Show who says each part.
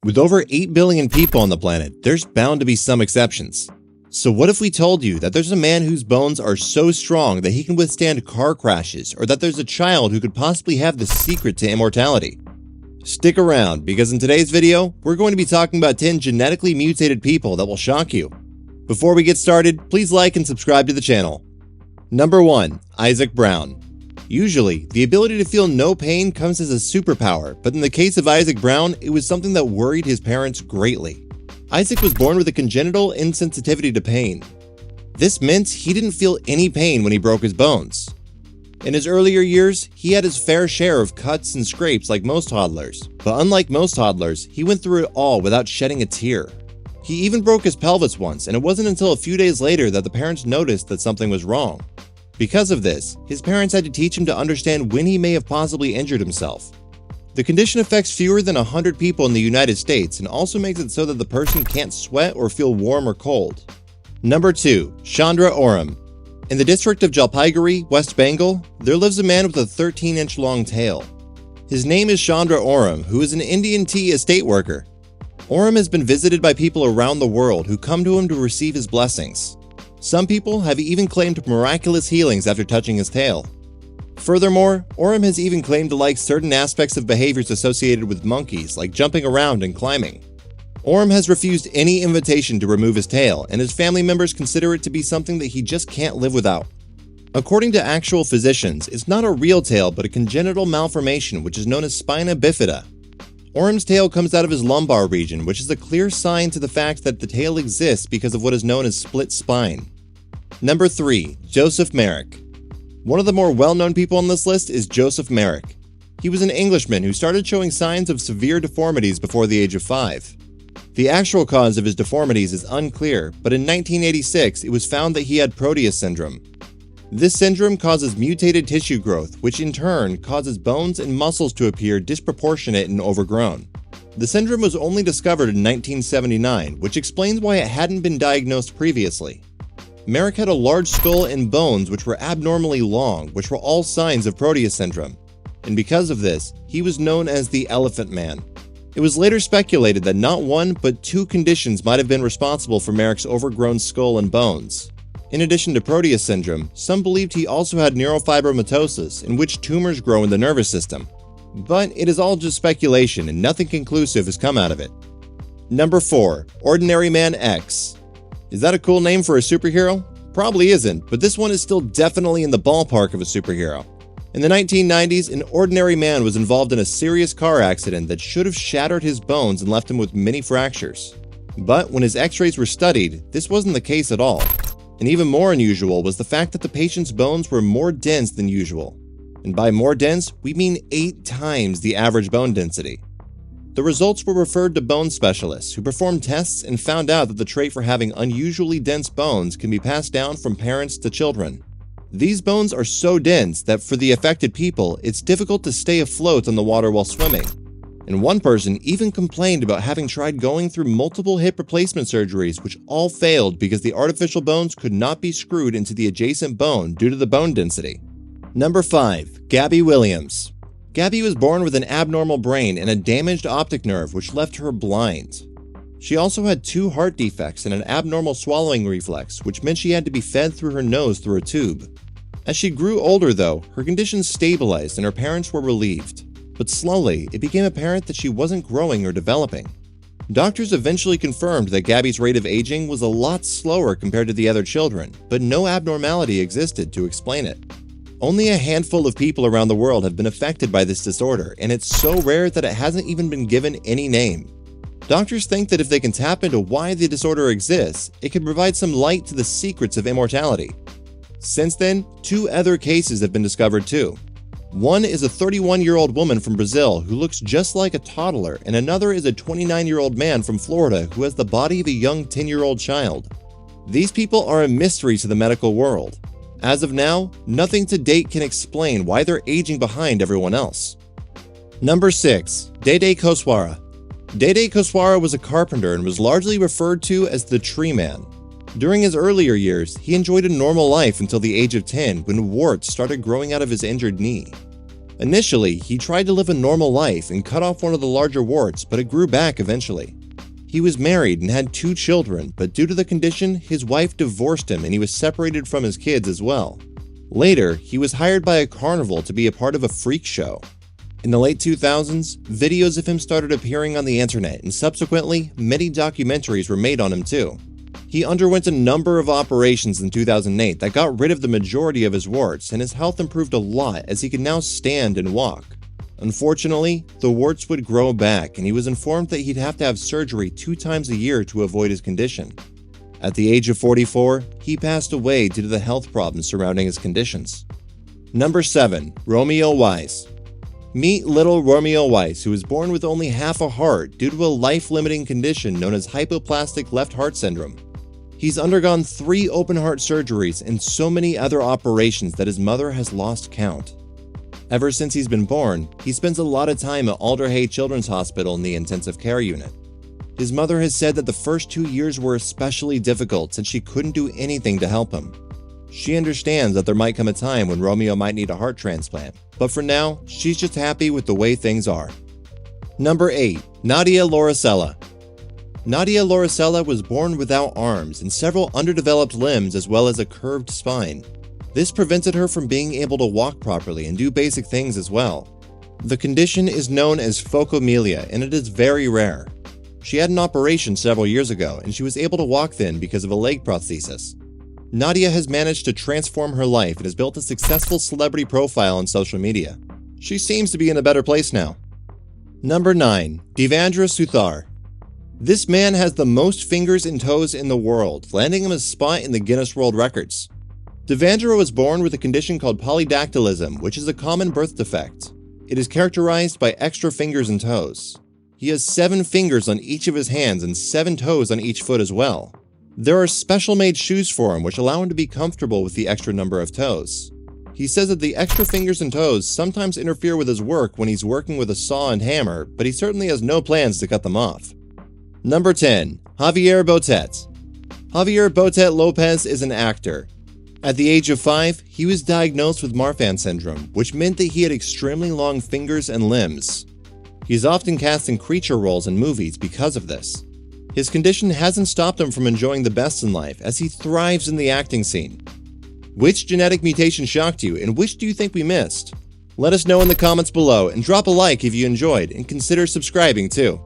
Speaker 1: With over 8 billion people on the planet, there's bound to be some exceptions. So what if we told you that there's a man whose bones are so strong that he can withstand car crashes, or that there's a child who could possibly have the secret to immortality? Stick around, because in today's video, we're going to be talking about 10 genetically mutated people that will shock you. Before we get started, please like and subscribe to the channel. Number 1. Isaac Brown. Usually, the ability to feel no pain comes as a superpower, but in the case of Isaac Brown, it was something that worried his parents greatly. Isaac was born with a congenital insensitivity to pain. This meant he didn't feel any pain when he broke his bones. In his earlier years, he had his fair share of cuts and scrapes like most toddlers, but unlike most toddlers, he went through it all without shedding a tear. He even broke his pelvis once, and it wasn't until a few days later that the parents noticed that something was wrong. Because of this, his parents had to teach him to understand when he may have possibly injured himself. The condition affects fewer than 100 people in the United States and also makes it so that the person can't sweat or feel warm or cold. Number 2. Chandra Oram. In the district of Jalpaiguri, West Bengal, there lives a man with a 13-inch long tail. His name is Chandra Oram, who is an Indian tea estate worker. Oram has been visited by people around the world who come to him to receive his blessings. Some people have even claimed miraculous healings after touching his tail. Furthermore, Oram has even claimed to like certain aspects of behaviors associated with monkeys, like jumping around and climbing. Oram has refused any invitation to remove his tail, and his family members consider it to be something that he just can't live without. According to actual physicians, it's not a real tail but a congenital malformation which is known as spina bifida. Oram's tail comes out of his lumbar region, which is a clear sign to the fact that the tail exists because of what is known as split spine. Number 3. Joseph Merrick. One of the more well-known people on this list is Joseph Merrick. He was an Englishman who started showing signs of severe deformities before the age of 5. The actual cause of his deformities is unclear, but in 1986 it was found that he had Proteus syndrome. This syndrome causes mutated tissue growth, which in turn causes bones and muscles to appear disproportionate and overgrown. The syndrome was only discovered in 1979, which explains why it hadn't been diagnosed previously. Merrick had a large skull and bones which were abnormally long, which were all signs of Proteus syndrome. And because of this, he was known as the Elephant Man. It was later speculated that not one but 2 conditions might have been responsible for Merrick's overgrown skull and bones. In addition to Proteus syndrome, some believed he also had neurofibromatosis, in which tumors grow in the nervous system. But it is all just speculation and nothing conclusive has come out of it. Number 4. Ordinary Man X. Is that a cool name for a superhero? Probably isn't, but this one is still definitely in the ballpark of a superhero. In the 1990s, an ordinary man was involved in a serious car accident that should have shattered his bones and left him with many fractures. But when his x-rays were studied, this wasn't the case at all. And even more unusual was the fact that the patient's bones were more dense than usual. And by more dense, we mean 8 times the average bone density. The results were referred to bone specialists who performed tests and found out that the trait for having unusually dense bones can be passed down from parents to children. These bones are so dense that for the affected people, it's difficult to stay afloat on the water while swimming. And one person even complained about having tried going through multiple hip replacement surgeries which all failed because the artificial bones could not be screwed into the adjacent bone due to the bone density. Number 5. Gabby Williams. Gabby was born with an abnormal brain and a damaged optic nerve which left her blind. She also had 2 heart defects and an abnormal swallowing reflex, which meant she had to be fed through her nose through a tube. As she grew older though, her condition stabilized and her parents were relieved. But slowly, it became apparent that she wasn't growing or developing. Doctors eventually confirmed that Gabby's rate of aging was a lot slower compared to the other children, but no abnormality existed to explain it. Only a handful of people around the world have been affected by this disorder, and it's so rare that it hasn't even been given any name. Doctors think that if they can tap into why the disorder exists, it could provide some light to the secrets of immortality. Since then, 2 other cases have been discovered too. One is a 31-year-old woman from Brazil who looks just like a toddler, and another is a 29-year-old man from Florida who has the body of a young 10-year-old child. These people are a mystery to the medical world. As of now, nothing to date can explain why they're aging behind everyone else. Number 6. Dede Koswara. Dede Koswara was a carpenter and was largely referred to as the Tree Man. During his earlier years, he enjoyed a normal life until the age of 10 when warts started growing out of his injured knee. Initially, he tried to live a normal life and cut off one of the larger warts, but it grew back eventually. He was married and had 2 children, but due to the condition, his wife divorced him and he was separated from his kids as well. Later, he was hired by a carnival to be a part of a freak show. In the late 2000s, videos of him started appearing on the internet, and subsequently, many documentaries were made on him too. He underwent a number of operations in 2008 that got rid of the majority of his warts, and his health improved a lot as he could now stand and walk. Unfortunately, the warts would grow back, and he was informed that he'd have to have surgery 2 times a year to avoid his condition. At the age of 44, he passed away due to the health problems surrounding his conditions. Number 7. Romeo Wise. Meet little Romeo Wise, who was born with only half a heart due to a life-limiting condition known as hypoplastic left heart syndrome. He's undergone 3 open-heart surgeries and so many other operations that his mother has lost count. Ever since he's been born, he spends a lot of time at Alder Hey Children's Hospital in the intensive care unit. His mother has said that the first 2 years were especially difficult since she couldn't do anything to help him. She understands that there might come a time when Romeo might need a heart transplant, but for now, she's just happy with the way things are. Number 8. Nadia Lauricella. Nadia Lauricella was born without arms and several underdeveloped limbs as well as a curved spine. This prevented her from being able to walk properly and do basic things as well. The condition is known as phocomelia and it is very rare. She had an operation several years ago and she was able to walk then because of a leg prosthesis. Nadia has managed to transform her life and has built a successful celebrity profile on social media. She seems to be in a better place now. Number 9. Devendra Suthar. This man has the most fingers and toes in the world, landing him a spot in the Guinness World Records. Devendra was born with a condition called polydactylism, which is a common birth defect. It is characterized by extra fingers and toes. He has 7 fingers on each of his hands and 7 toes on each foot as well. There are special-made shoes for him which allow him to be comfortable with the extra number of toes. He says that the extra fingers and toes sometimes interfere with his work when he's working with a saw and hammer, but he certainly has no plans to cut them off. Number 10. Javier Botet. Javier Botet Lopez is an actor. At the age of 5, he was diagnosed with Marfan syndrome, which meant that he had extremely long fingers and limbs. He's often cast in creature roles in movies because of this. His condition hasn't stopped him from enjoying the best in life, as he thrives in the acting scene. Which genetic mutation shocked you, and which do you think we missed? Let us know in the comments below, and drop a like if you enjoyed, and consider subscribing too.